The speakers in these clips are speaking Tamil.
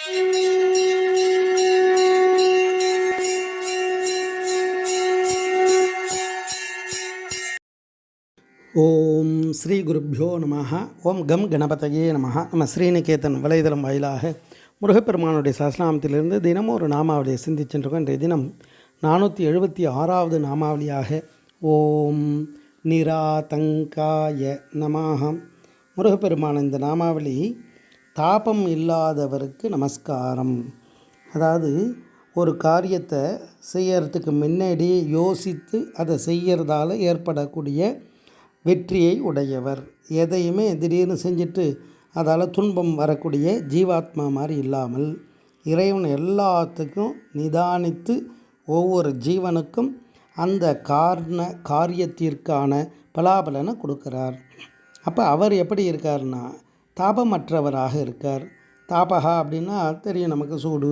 ஓம் ஸ்ரீ குருப்பியோ நமஹ. ஓம் கம் கணபதையே நமஹ. நம்ம ஸ்ரீநிகேதன் வலைதளம் வாயிலாக முருகப்பெருமானுடைய சஹஸ்ரநாமத்திலிருந்து தினமும் ஒரு நாமாவளியை சிந்திச்சென்றிருக்கோம். இன்றைய தினம் 476வது நாமாவளியாக ஓம் நிராதங்காய நமஹ. முருகப்பெருமான இந்த நாமாவளி தாபம் இல்லாதவருக்கு நமஸ்காரம். அதாவது ஒரு காரியத்தை செய்யறதுக்கு முன்னாடி யோசித்து அதை செய்கிறதால ஏற்படக்கூடிய வெற்றியை உடையவர். எதையுமே திடீர்னு செஞ்சுட்டு அதால் துன்பம் வரக்கூடிய ஜீவாத்மா மாதிரி இல்லாமல் இறைவன் எல்லாத்துக்கும் நிதானித்து ஒவ்வொரு ஜீவனுக்கும் அந்த காரியத்திற்கான பலாபலனை கொடுக்குறார். அப்போ அவர் எப்படி இருக்கார்னா தாபமற்றவராக இருக்கார். தாபகா அப்படின்னா தெரியும் நமக்கு, சூடு,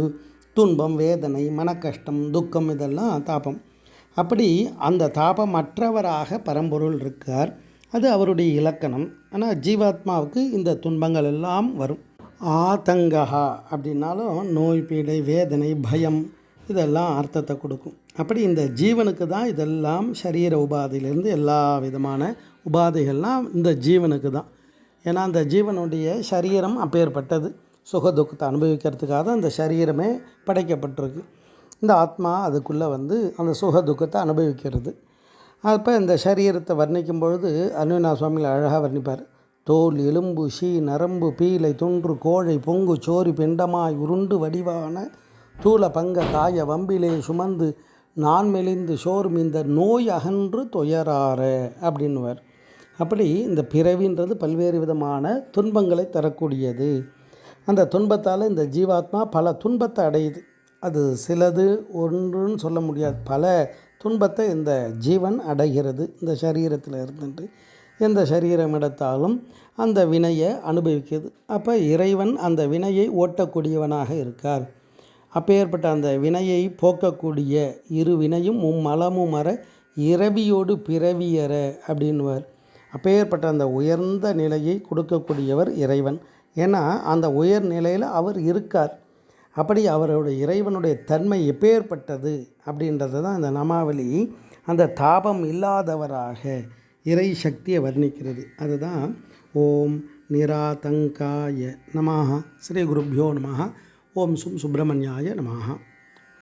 துன்பம், வேதனை, மனக்கஷ்டம், துக்கம், இதெல்லாம் தாபம். அப்படி அந்த தாபமற்றவராக பரம்பொருள் இருக்கார். அது அவருடைய இலக்கணம். ஆனால் ஜீவாத்மாவுக்கு இந்த துன்பங்கள் எல்லாம் வரும். ஆதங்கா அப்படின்னாலும் நோய், பீடை, வேதனை, பயம், இதெல்லாம் அர்த்தத்தை கொடுக்கும். அப்படி இந்த ஜீவனுக்கு தான் இதெல்லாம் சரீர உபாதையிலேருந்து எல்லா விதமான உபாதைகள்லாம் இந்த ஜீவனுக்கு தான். ஏன்னா அந்த ஜீவனுடைய சரீரம் அப்பேற்பட்டது. சுகதுக்கத்தை அனுபவிக்கிறதுக்காக தான் அந்த சரீரமே படைக்கப்பட்டிருக்கு. இந்த ஆத்மா அதுக்குள்ளே அந்த சுகதுக்கத்தை அனுபவிக்கிறது. அப்போ இந்த சரீரத்தை வர்ணிக்கும் பொழுது அனுனா சுவாமிகள் அழகாக வர்ணிப்பார். தோல், எலும்பு, ஷீ, நரம்பு, பீலை, துன்று, கோழை, பொங்கு, சோரி, பிண்டமாய் உருண்டு வடிவான தூள பங்க காய வம்பிலே சுமந்து நான் மெலிந்து சோறும் இந்த நோய் அகன்று துயராற அப்படின்னுவார். அப்படி இந்த பிறவின்றது பல்வேறு விதமான துன்பங்களை தரக்கூடியது. அந்த துன்பத்தால் இந்த ஜீவாத்மா பல துன்பத்தை அடையுது. அது சிலது ஒன்றுன்னு சொல்ல முடியாது, பல துன்பத்தை இந்த ஜீவன் அடைகிறது. இந்த சரீரத்தில் இருந்துட்டு எந்த சரீரம் எடுத்தாலும் அந்த வினையை அனுபவிக்கிறது. அப்போ இறைவன் அந்த வினையை ஓட்டக்கூடியவனாக இருக்கார். அப்பேற்பட்ட அந்த வினையை போக்கக்கூடிய இரு வினையும் மும்மலமும் அற இரவியோடு பிறவியற அப்படின்வார். அப்பேற்பட்ட அந்த உயர்ந்த நிலையை கொடுக்கக்கூடியவர் இறைவன். ஏன்னா அந்த உயர் நிலையில் அவர் இருக்கார். அப்படி அவருடைய இறைவனுடைய தன்மை எப்பேற்பட்டது அப்படின்றது தான் இந்த நாமாவளி அந்த தாபம் இல்லாதவராக இறை சக்தியை வர்ணிக்கிறது. அதுதான் ஓம் நிராதங்காய நமஹ. ஸ்ரீ குருப்பியோ நமஹ. ஓம் சுப்பிரமணியாய நமஹ.